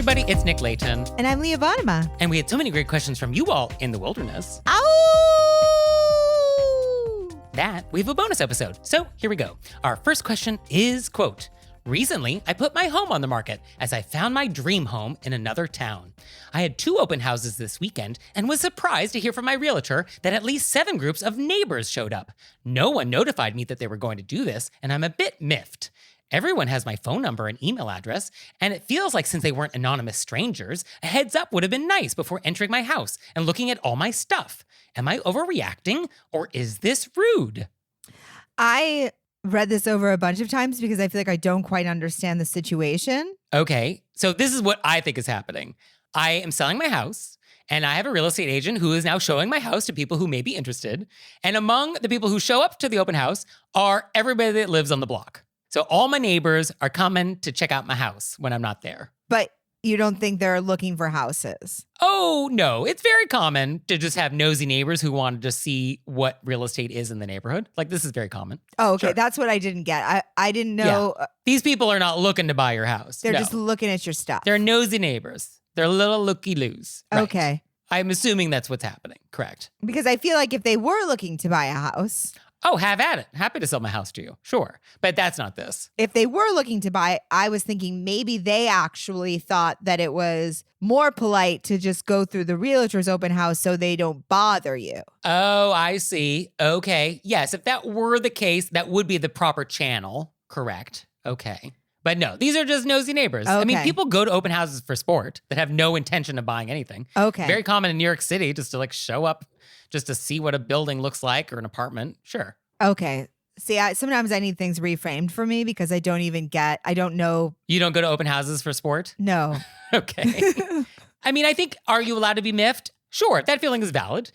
everybody, it's Nick Leighton. And I'm Leah Bonnema. And we had so many great questions from you all in the wilderness. Ow! That we have a bonus episode. So here we go. Our first question is, quote, recently, I put my home on the market as I found my dream home in another town. I had 2 open houses this weekend and was surprised to hear from my realtor that at least 7 groups of neighbors showed up. No one notified me that they were going to do this, and I'm a bit miffed. Everyone has my phone number and email address, and it feels like since they weren't anonymous strangers, a heads up would have been nice before entering my house and looking at all my stuff. Am I overreacting, or is this rude? I read this over a bunch of times because I feel like I don't quite understand the situation. Okay, so this is what I think is happening. I am selling my house, and I have a real estate agent who is now showing my house to people who may be interested. And among the people who show up to the open house are everybody that lives on the block. So all my neighbors are coming to check out my house when I'm not there. But you don't think they're looking for houses? Oh, no. It's very common to just have nosy neighbors who want to just see what real estate is in the neighborhood. Like, this is very common. Oh, okay. Sure. That's what I didn't get. I didn't know. Yeah. These people are not looking to buy your house. They're No. just looking at your stuff. They're nosy neighbors. They're little looky-loos. Right. Okay. I'm assuming that's what's happening. Correct. Because I feel like if they were looking to buy a house, Oh, have at it. Happy to sell my house to you. Sure. But that's not this. if they were looking to buy, I was thinking maybe they actually thought that it was more polite to just go through the realtor's open house so they don't bother you. Oh, I see. Okay. Yes, if that were the case, that would be the proper channel. Correct. Okay. But no, these are just nosy neighbors. I mean, Okay. people go to open houses for sport that have no intention of buying anything. Okay. Very common in New York City just to like show up just to see what a building looks like or an apartment. Sure. Okay. See, sometimes I need things reframed for me because I don't know. You don't go to open houses for sport? No. Okay. I mean, I think, are you allowed to be miffed? Sure, that feeling is valid.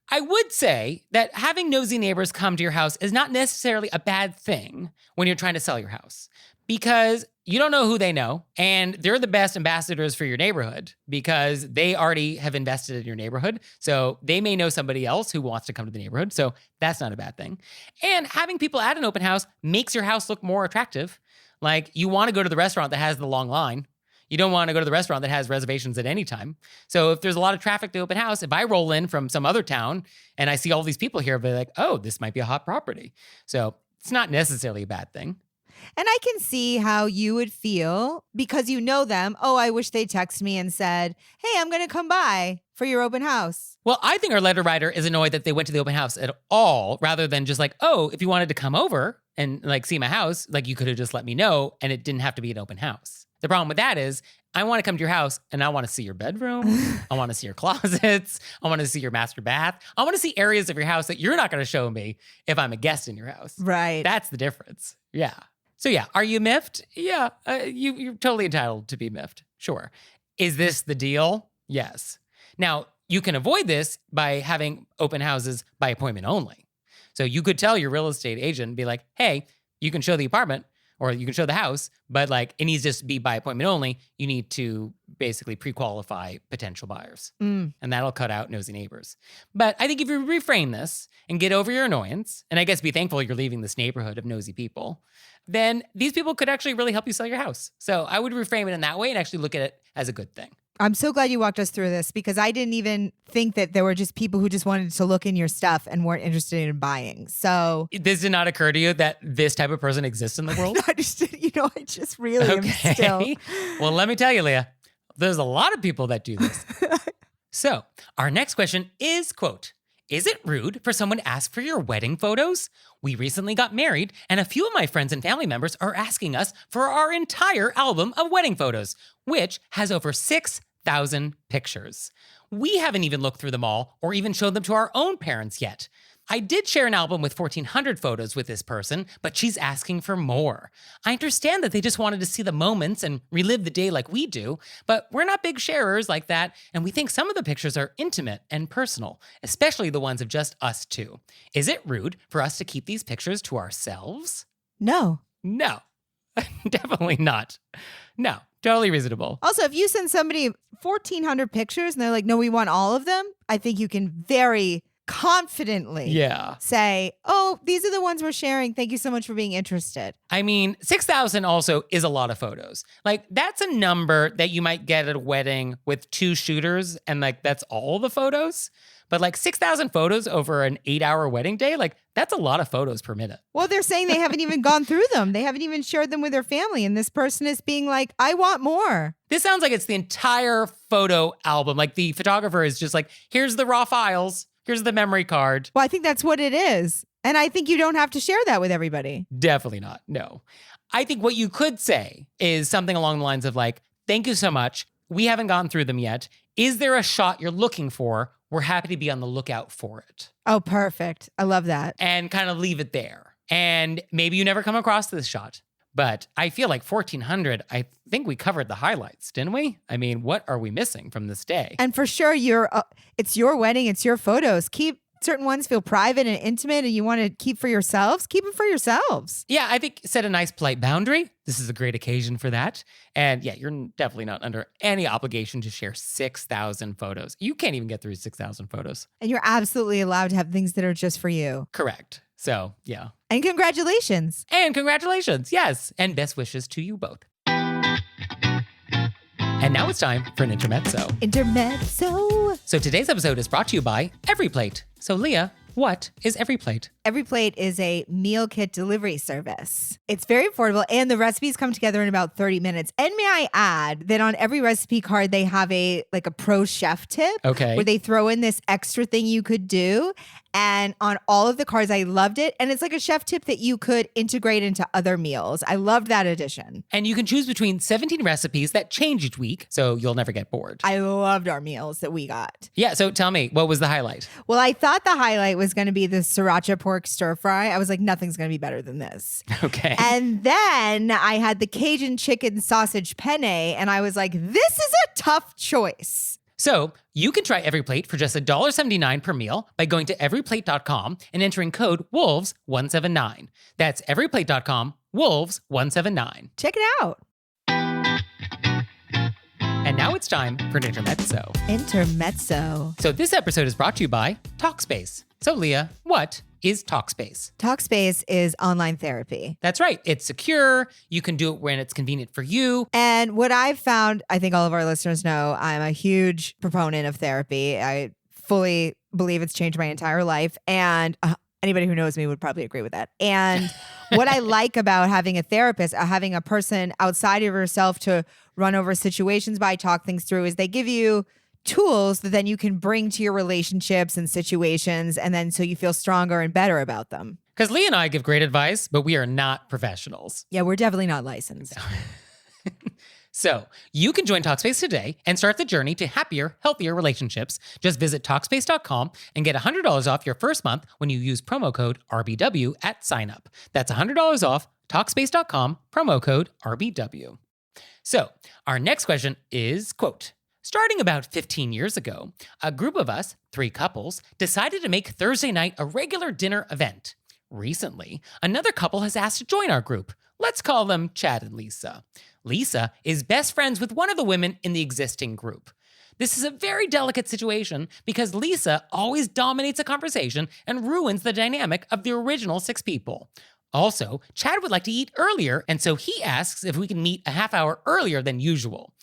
I would say that having nosy neighbors come to your house is not necessarily a bad thing when you're trying to sell your house, because you don't know who they know, and they're the best ambassadors for your neighborhood because they already have invested in your neighborhood. So they may know somebody else who wants to come to the neighborhood. So that's not a bad thing. And having people at an open house makes your house look more attractive. Like, you want to go to the restaurant that has the long line. You don't want to go to the restaurant that has reservations at any time. So if there's a lot of traffic to the open house, if I roll in from some other town and I see all these people here, I'll be like, oh, this might be a hot property. So it's not necessarily a bad thing. And I can see how you would feel because you know them. Oh, I wish they'd text me and said, hey, I'm going to come by for your open house. Well, I think our letter writer is annoyed that they went to the open house at all, rather than just like, oh, if you wanted to come over and like see my house, like you could have just let me know and it didn't have to be an open house. The problem with that is I want to come to your house and I want to see your bedroom. I want to see your closets. I want to see your master bath. I want to see areas of your house that you're not going to show me if I'm a guest in your house. Right. That's the difference. Yeah. So yeah, are you miffed? Yeah, you're totally entitled to be miffed. Sure. Is this the deal? Yes. Now, you can avoid this by having open houses by appointment only. So you could tell your real estate agent and be like, hey, you can show the apartment or you can show the house, but like it needs to just be by appointment only. You need to basically pre-qualify potential buyers. And that'll cut out nosy neighbors. But I think if you reframe this and get over your annoyance, and I guess be thankful you're leaving this neighborhood of nosy people, then these people could actually really help you sell your house. So I would reframe it in that way and actually look at it as a good thing. I'm so glad you walked us through this because I didn't even think that there were just people who just wanted to look in your stuff and weren't interested in buying. So This did not occur to you that this type of person exists in the world? I just really am still. Well, let me tell you, Leah, there's a lot of people that do this. So our next question is, quote, is it rude for someone to ask for your wedding photos? We recently got married, and a few of my friends and family members are asking us for our entire album of wedding photos, which has over 6,000 pictures. We haven't even looked through them all or even showed them to our own parents yet. I did share an album with 1,400 photos with this person, but she's asking for more. I understand that they just wanted to see the moments and relive the day like we do, but we're not big sharers like that, and we think some of the pictures are intimate and personal, especially the ones of just us two. Is it rude for us to keep these pictures to ourselves? No. No, definitely not. No, totally reasonable. Also, if you send somebody 1,400 pictures and they're like, no, we want all of them, I think you can very confidently say, oh, these are the ones we're sharing. Thank you so much for being interested. I mean, 6,000 also is a lot of photos. Like, that's a number that you might get at a wedding with 2 shooters and like that's all the photos. But like 6,000 photos over an 8-hour wedding day, like that's a lot of photos per minute. Well, they're saying they haven't even gone through them. They haven't even shared them with their family. And this person is being like, I want more. This sounds like it's the entire photo album. Like the photographer is just like, here's the raw files. Here's the memory card. Well, I think that's what it is. And I think you don't have to share that with everybody. Definitely not. No. I think what you could say is something along the lines of like, thank you so much. We haven't gone through them yet. Is there a shot you're looking for? We're happy to be on the lookout for it. Oh, perfect. I love that. And kind of leave it there. And maybe you never come across this shot. But I feel like 1,400, I think we covered the highlights, didn't we? I mean, what are we missing from this day? And for sure, it's your wedding, it's your photos. Keep certain ones feel private and intimate and you want to keep for yourselves, keep them for yourselves. Yeah, I think set a nice polite boundary. This is a great occasion for that. And yeah, you're definitely not under any obligation to share 6,000 photos. You can't even get through 6,000 photos. And you're absolutely allowed to have things that are just for you. Correct. So, yeah. And congratulations. And congratulations, yes. And best wishes to you both. And now it's time for an intermezzo. Intermezzo. So today's episode is brought to you by EveryPlate. So Leah, what is EveryPlate? EveryPlate is a meal kit delivery service. It's very affordable and the recipes come together in about 30 minutes. And may I add that on every recipe card, they have a pro chef tip. Okay. Where they throw in this extra thing you could do. And on all of the cards, I loved it. And it's like a chef tip that you could integrate into other meals. I loved that addition. And you can choose between 17 recipes that change each week, so you'll never get bored. I loved our meals that we got. Yeah, so tell me, what was the highlight? Well, I thought the highlight was going to be the sriracha pork stir fry. I was like, nothing's going to be better than this. Okay. And then I had the Cajun chicken sausage penne, and I was like, this is a tough choice. So you can try EveryPlate for just $1.79 per meal by going to everyplate.com and entering code WOLVES179. That's everyplate.com, WOLVES179. Check it out. And now it's time for an intermezzo. Intermezzo. So this episode is brought to you by Talkspace. So Leah, what is Talkspace? Talkspace is online therapy. That's right. It's secure. You can do it when it's convenient for you. And what I've found, I think all of our listeners know, I'm a huge proponent of therapy. I fully believe it's changed my entire life. And anybody who knows me would probably agree with that. And what I like about having a therapist, having a person outside of yourself to run over situations by, talk things through, is they give you tools that then you can bring to your relationships and situations, and then so you feel stronger and better about them. Because Leah and I give great advice, but we are not professionals. Yeah, we're definitely not licensed. So you can join Talkspace today and start the journey to happier, healthier relationships. Just visit Talkspace.com and get $100 off your first month when you use promo code RBW at sign up. That's $100 off Talkspace.com, promo code RBW. So our next question is, quote, starting about 15 years ago, a group of us, 3 couples, decided to make Thursday night a regular dinner event. Recently, another couple has asked to join our group. Let's call them Chad and Lisa. Lisa is best friends with one of the women in the existing group. This is a very delicate situation because Lisa always dominates a conversation and ruins the dynamic of the original 6 people. Also, Chad would like to eat earlier, and so he asks if we can meet a half hour earlier than usual.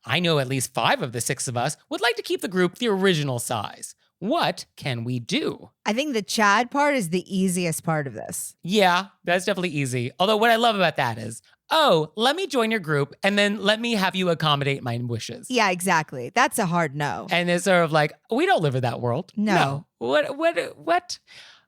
I know at least 5 of the 6 of us would like to keep the group the original size. What can we do? I think the Chad part is the easiest part of this. Yeah, that's definitely easy. Although what I love about that is, oh, let me join your group and then let me have you accommodate my wishes. Yeah, exactly. That's a hard no. And it's sort of like, we don't live in that world. No. What?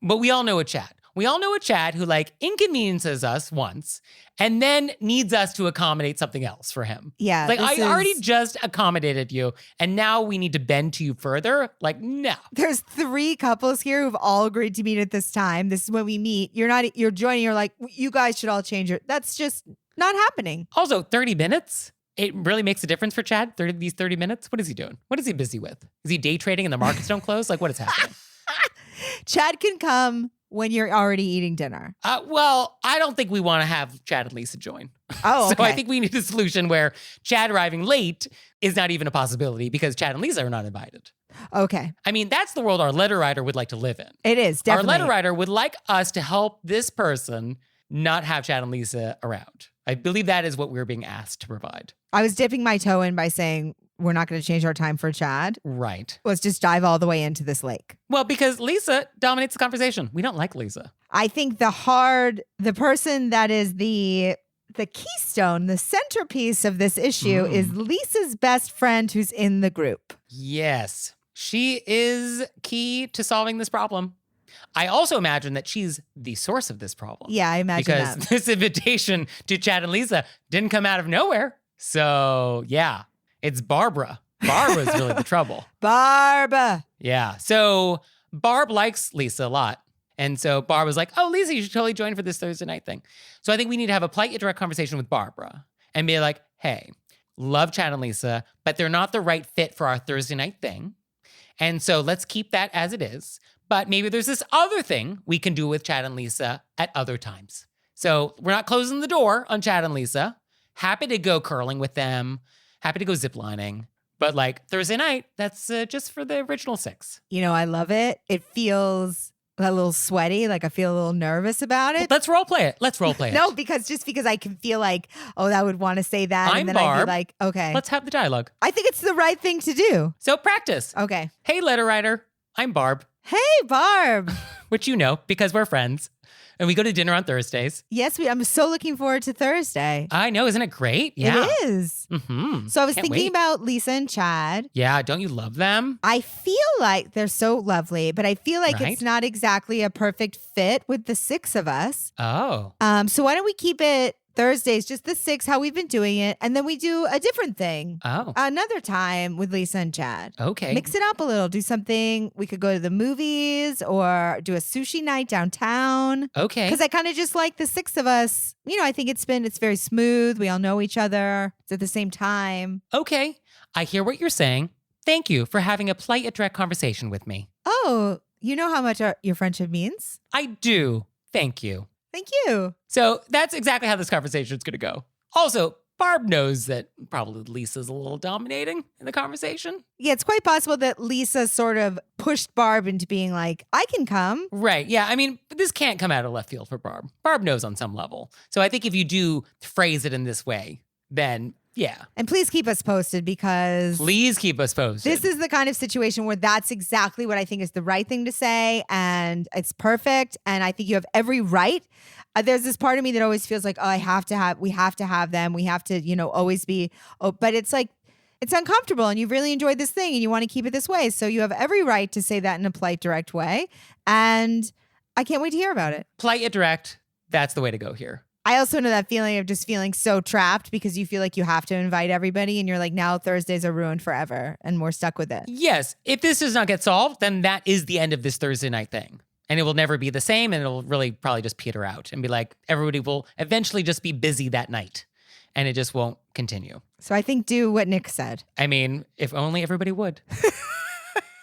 But we all know a Chad. We all know a Chad who inconveniences us once and then needs us to accommodate something else for him. Yeah. I already just accommodated you and now we need to bend to you further. No. There's 3 couples here who've all agreed to meet at this time. This is when we meet. You're joining. You're like, you guys should all change it. That's just not happening. Also, 30 minutes? It really makes a difference for Chad? These 30 minutes? What is he doing? What is he busy with? Is he day trading and the markets don't close? What is happening? Chad can come when you're already eating dinner. Well, I don't think we want to have Chad and Lisa join. Oh, So okay. I think we need a solution where Chad arriving late is not even a possibility because Chad and Lisa are not invited. Okay. I mean, that's the world our letter writer would like to live in. It is, definitely. Our letter writer would like us to help this person not have Chad and Lisa around. I believe that is what we're being asked to provide. I was dipping my toe in by saying we're not going to change our time for Chad. Right. Let's just dive all the way into this lake. Well, because Lisa dominates the conversation. We don't like Lisa. I think the person that is the keystone, the centerpiece of this issue is Lisa's best friend who's in the group. Yes. She is key to solving this problem. I also imagine that she's the source of this problem. Yeah, I imagine because that. this invitation to Chad and Lisa didn't come out of nowhere. So, yeah, it's Barbara. Barbara's really the trouble. Barbara. Yeah. So Barb likes Lisa a lot. And so Barb was like, oh, Lisa, you should totally join for this Thursday night thing. So I think we need to have a polite yet direct conversation with Barbara and be like, hey, love Chad and Lisa, but they're not the right fit for our Thursday night thing. And so let's keep that as it is. But maybe there's this other thing we can do with Chad and Lisa at other times. So we're not closing the door on Chad and Lisa. Happy to go curling with them. Happy to go ziplining. But like Thursday night, that's just for the original 6. You know, I love it. It feels a little sweaty. Like I feel a little nervous about it. Well, let's role play it. Let's role play it. No, because I can feel like, oh, I would want to say that. I'm and then Barb. I'd be like, okay. Let's have the dialogue. I think it's the right thing to do. So practice. Okay. Hey, letter writer. I'm Barb, Hey, Barb. which you know because we're friends. And we go to dinner on Thursdays. Yes, I'm so looking forward to Thursday. I know. Isn't it great? Yeah. It is. Mm-hmm. So I was Can't thinking wait. about Lisa and Chad. Yeah. Don't you love them? I feel like they're so lovely, but I feel like Right? it's not exactly a perfect fit with the 6 of us. Oh. So why don't we keep it Thursdays, just the 6, how we've been doing it, and then we do a different thing Oh. another time with Lisa and Chad. Okay. Mix it up a little. Do something. We could go to the movies or do a sushi night downtown. Okay. Because I kind of just like the 6 of us. You know, I think it's very smooth. We all know each other. It's at the same time. Okay. I hear what you're saying. Thank you for having a polite yet direct conversation with me. Oh, you know how much your friendship means? I do. Thank you. Thank you. So that's exactly how this conversation is going to go. Also, Barb knows that probably Lisa's a little dominating in the conversation. Yeah, it's quite possible that Lisa sort of pushed Barb into being like, I can come. Right. Yeah. I mean, this can't come out of left field for Barb. Barb knows on some level. So I think if you do phrase it in this way, then yeah. And please keep us posted because Please keep us posted. this is the kind of situation where that's exactly what I think is the right thing to say. And it's perfect. And I think you have every right. There's this part of me that always feels like, oh, we have to have them. We have to, always be, but it's like, it's uncomfortable and you've really enjoyed this thing and you want to keep it this way. So you have every right to say that in a polite, direct way. And I can't wait to hear about it. polite yet direct. That's the way to go here. I also know that feeling of just feeling so trapped because you feel like you have to invite everybody and you're like, now Thursdays are ruined forever and we're stuck with it. Yes. If this does not get solved, then that is the end of this Thursday night thing. And it will never be the same. And it'll really probably just peter out and be like, everybody will eventually just be busy that night. And it just won't continue. So I think do what Nick said. I mean, if only everybody would.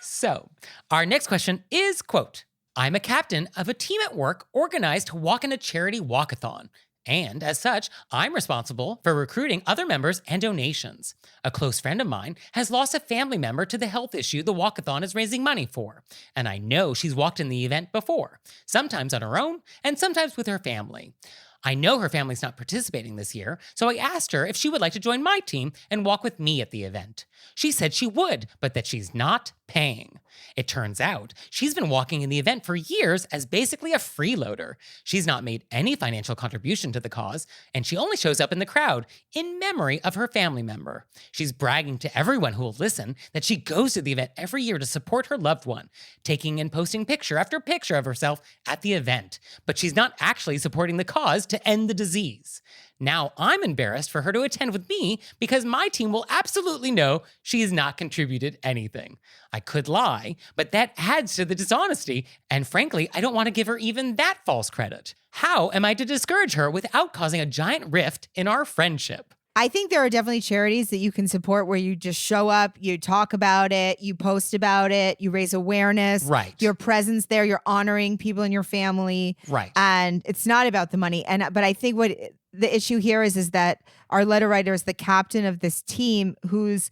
So our next question is, quote, I'm a captain of a team at work organized to walk in a charity walk-a-thon. And as such, I'm responsible for recruiting other members and donations. A close friend of mine has lost a family member to the health issue the walk-a-thon is raising money for. And I know she's walked in the event before, sometimes on her own and sometimes with her family. I know her family's not participating this year, so I asked her if she would like to join my team and walk with me at the event. She said she would, but that she's not paying. It turns out she's been walking in the event for years as basically a freeloader. She's not made any financial contribution to the cause, and she only shows up in the crowd in memory of her family member. She's bragging to everyone who will listen that she goes to the event every year to support her loved one, taking and posting picture after picture of herself at the event. But she's not actually supporting the cause to end the disease. Now I'm embarrassed for her to attend with me because my team will absolutely know she has not contributed anything. I could lie, but that adds to the dishonesty, and frankly, I don't want to give her even that false credit. How am I to discourage her without causing a giant rift in our friendship? I think there are definitely charities that you can support where you just show up, you talk about it, you post about it, you raise awareness. Right. Your presence there, you're honoring people in your family. Right. And it's not about the money. But I think the issue here is that our letter writer is the captain of this team who's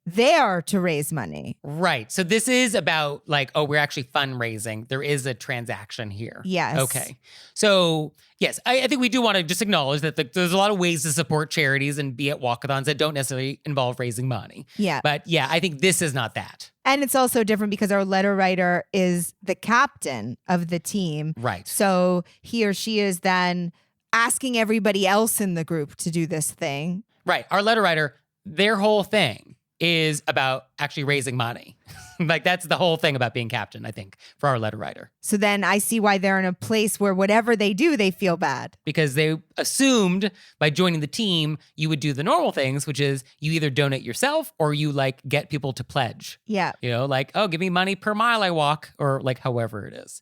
there to raise money. Right. So this is about like, oh, we're actually fundraising. There is a transaction here. Yes. Okay. So yes, I think we do want to just acknowledge that there's a lot of ways to support charities and be at walk-a-thons that don't necessarily involve raising money. Yeah. But yeah, I think this is not that. And it's also different because our letter writer is the captain of the team. Right. So he or she is then asking everybody else in the group to do this thing. Right. Our letter writer, their whole thing is about actually raising money. Like that's the whole thing about being captain, I think, for our letter writer. So then I see why they're in a place where whatever they do, they feel bad. Because they assumed by joining the team, you would do the normal things, which is you either donate yourself or you like get people to pledge. Yeah. You know, like, oh, give me money per mile I walk, or like however it is.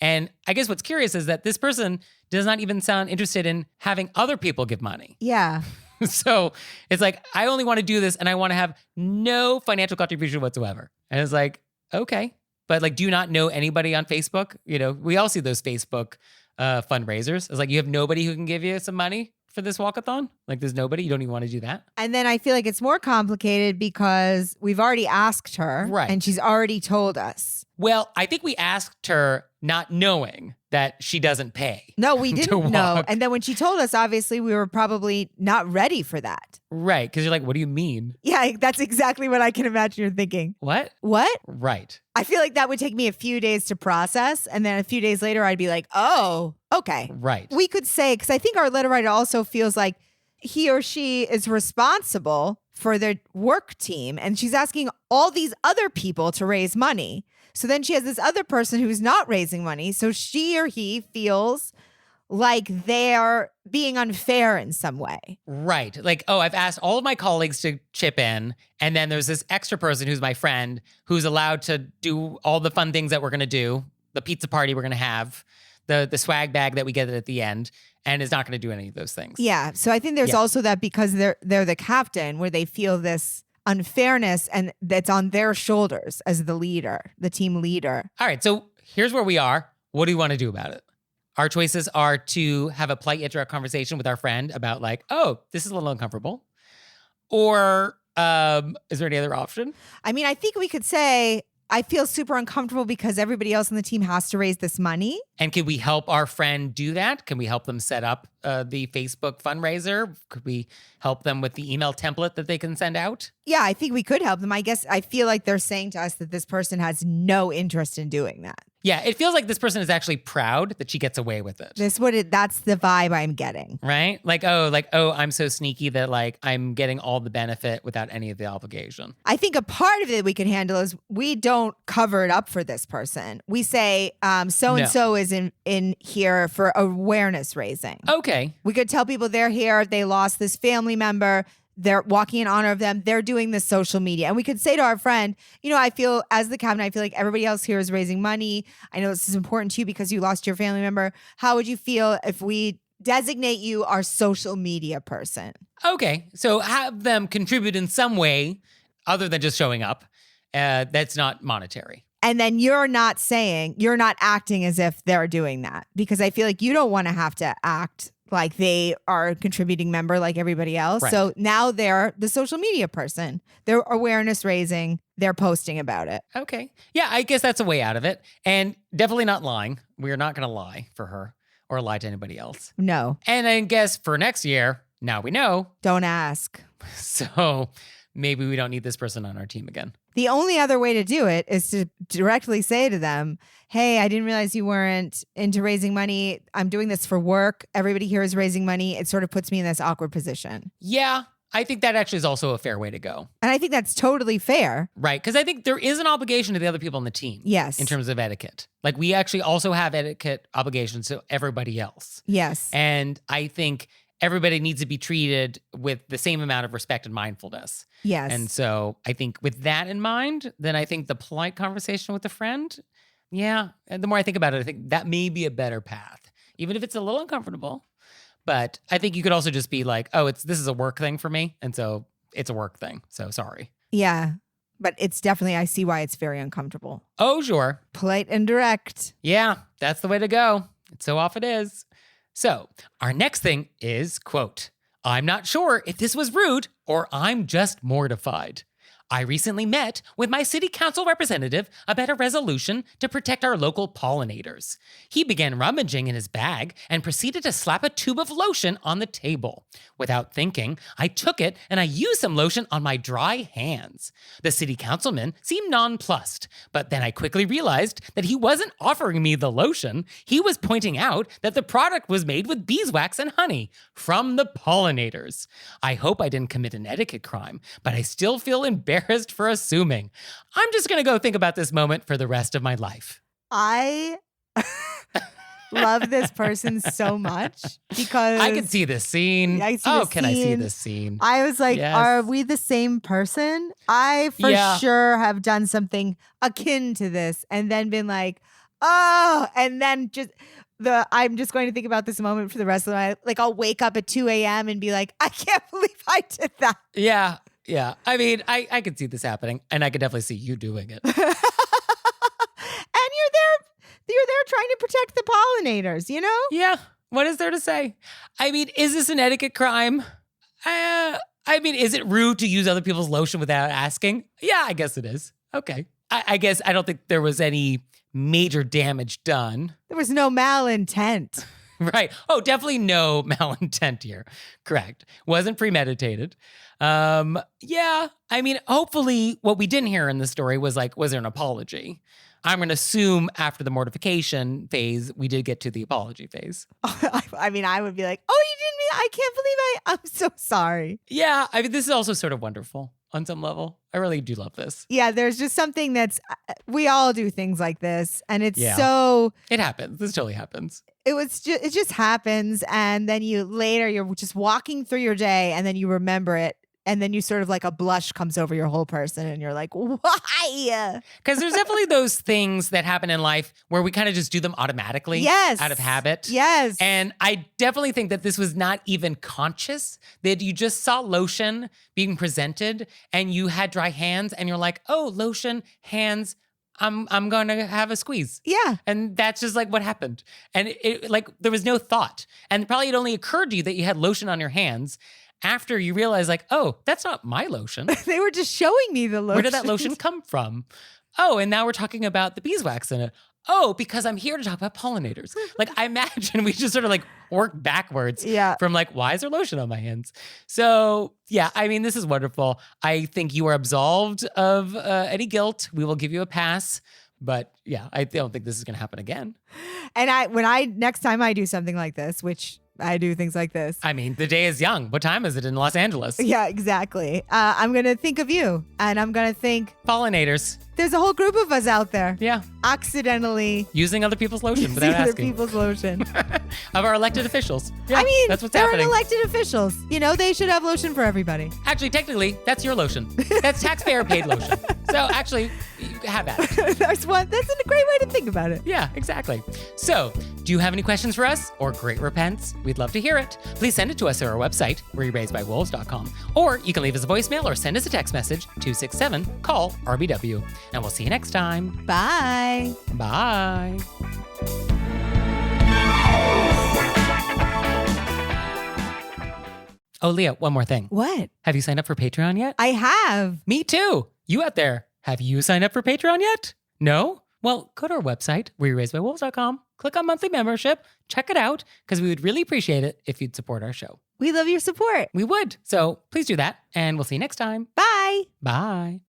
And I guess what's curious is that this person does not even sound interested in having other people give money. Yeah. So it's like, I only want to do this and I want to have no financial contribution whatsoever. And it's like, okay. But like, do you not know anybody on Facebook? You know, we all see those Facebook fundraisers. It's like, you have nobody who can give you some money for this walk-a-thon? Like there's nobody? You don't even want to do that? And then I feel like it's more complicated because we've already asked her. Right. And she's already told us. Well, I think we asked her not knowing that she doesn't pay. No, we didn't know. walk. And then when she told us, obviously, we were probably not ready for that. Right. Because you're like, what do you mean? Yeah, that's exactly what I can imagine you're thinking. What? What? Right. I feel like that would take me a few days to process. And then a few days later, I'd be like, oh, okay. Right. We could say, because I think our letter writer also feels like he or she is responsible for their work team. And she's asking all these other people to raise money. So then she has this other person who's not raising money. So she or he feels like they're being unfair in some way. Right. Like, oh, I've asked all of my colleagues to chip in. And then there's this extra person who's my friend who's allowed to do all the fun things that we're going to do, the pizza party we're going to have, the swag bag that we get at the end, and is not going to do any of those things. Yeah. So I think there's also that because they're the captain where they feel this unfairness and that's on their shoulders as the leader, the team leader. All right. So here's where we are. What do you want to do about it? Our choices are to have a polite interrupt conversation with our friend about like, oh, this is a little uncomfortable. Or is there any other option? I mean, I think we could say, I feel super uncomfortable because everybody else on the team has to raise this money. And can we help our friend do that? Can we help them set up the Facebook fundraiser? Could we help them with the email template that they can send out? Yeah, I think we could help them. I guess I feel like they're saying to us that this person has no interest in doing that. Yeah, it feels like this person is actually proud that she gets away with it. That's the vibe I'm getting. Right? Like, oh, I'm so sneaky that like I'm getting all the benefit without any of the obligation. I think a part of it we can handle is we don't cover it up for this person. We say so-and-so is in here for awareness raising. Okay. We could tell people they're here, they lost this family member, they're walking in honor of them, they're doing this social media. And we could say to our friend, you know, I feel as the captain, I feel like everybody else here is raising money. I know this is important to you because you lost your family member. How would you feel if we designate you our social media person? Okay. So have them contribute in some way other than just showing up. That's not monetary. And then you're not acting as if they're doing that, because I feel like you don't want to have to act like they are a contributing member like everybody else. Right. So now they're the social media person. They're awareness raising. They're posting about it. Okay. Yeah, I guess that's a way out of it. And definitely not lying. We're not going to lie for her or lie to anybody else. No. And I guess for next year, now we know. Don't ask. So maybe we don't need this person on our team again. The only other way to do it is to directly say to them, hey, I didn't realize you weren't into raising money. I'm doing this for work. Everybody here is raising money. It sort of puts me in this awkward position. Yeah, I think that actually is also a fair way to go. And I think that's totally fair. Right, because I think there is an obligation to the other people on the team. Yes. In terms of etiquette. Like we actually also have etiquette obligations to everybody else. Yes. And I think everybody needs to be treated with the same amount of respect and mindfulness. Yes. And so I think with that in mind, then I think the polite conversation with a friend, yeah, and the more I think about it, I think that may be a better path, even if it's a little uncomfortable. But I think you could also just be like, oh, this is a work thing for me. And so it's a work thing. So sorry. Yeah. But it's definitely, I see why it's very uncomfortable. Oh, sure. Polite and direct. Yeah, that's the way to go. So off it is. So our next thing is, quote, I'm not sure if this was rude or I'm just mortified. I recently met with my city council representative about a resolution to protect our local pollinators. He began rummaging in his bag and proceeded to slap a tube of lotion on the table. Without thinking, I took it and I used some lotion on my dry hands. The city councilman seemed nonplussed, but then I quickly realized that he wasn't offering me the lotion. He was pointing out that the product was made with beeswax and honey from the pollinators. I hope I didn't commit an etiquette crime, but I still feel embarrassed for assuming. I'm just going to go think about this moment for the rest of my life. I love this person so much because I can see this scene. I see this scene. I was like, Yes. Are we the same person? I for sure have done something akin to this and then been like, oh, and then I'm just going to think about this moment for the rest of my life. Like I'll wake up at 2 a.m. and be like, I can't believe I did that. Yeah. Yeah. I mean, I could see this happening and I could definitely see you doing it. And you're there trying to protect the pollinators, you know? Yeah. What is there to say? I mean, is this an etiquette crime? I mean, is it rude to use other people's lotion without asking? Yeah, I guess it is. Okay. I guess I don't think there was any major damage done. There was no malintent. Right. Oh, definitely no malintent here. Correct. Wasn't premeditated. Yeah. I mean, hopefully what we didn't hear in the story was there an apology? I'm going to assume after the mortification phase, we did get to the apology phase. I mean, I would be like, oh, you didn't mean, I can't believe I'm so sorry. Yeah. I mean, this is also sort of wonderful on some level. I really do love this. Yeah. There's just something we all do things like this. And it's It happens. This totally happens. It just happens. And then you're just walking through your day and then you remember it. And then you sort of like a blush comes over your whole person and you're like, why? Because there's definitely those things that happen in life where we kind of just do them automatically. Yes. Out of habit. Yes. And I definitely think that this was not even conscious, that you just saw lotion being presented and you had dry hands and you're like, oh, lotion, hands, I'm going to have a squeeze. Yeah. And that's just like what happened. And there was no thought. And probably it only occurred to you that you had lotion on your hands after you realize like, oh, that's not my lotion. They were just showing me the lotion. Where did that lotion come from? Oh, and now we're talking about the beeswax in it. Oh, because I'm here to talk about pollinators. Like, I imagine we just sort of like work backwards from like, why is there lotion on my hands? So yeah, I mean, this is wonderful. I think you are absolved of any guilt. We will give you a pass. But yeah, I don't think this is going to happen again. And next time I do something like this, which I do things like this. I mean, the day is young. What time is it in Los Angeles? Yeah, exactly. I'm going to think of you and I'm going to think pollinators. There's a whole group of us out there. Yeah. Accidentally using other people's lotion without asking. Other people's lotion. Of our elected officials. Yeah, I mean, that's what's they're happening. elected officials. You know, they should have lotion for everybody. Actually, technically, that's your lotion. That's taxpayer paid lotion. So actually, have at it. That's a great way to think about it. Yeah, exactly. So, do you have any questions for us or great repents? We'd love to hear it. Please send it to us at our website, wereraisedbywolves.com. Or you can leave us a voicemail or send us a text message, 267-CALL-RBW. And we'll see you next time. Bye. Bye. Oh, Leah, one more thing. What? Have you signed up for Patreon yet? I have. Me too. You out there, have you signed up for Patreon yet? No? Well, go to our website, wereraisedbywolves.com, click on monthly membership, check it out, because we would really appreciate it if you'd support our show. We love your support. We would. So please do that, and we'll see you next time. Bye. Bye.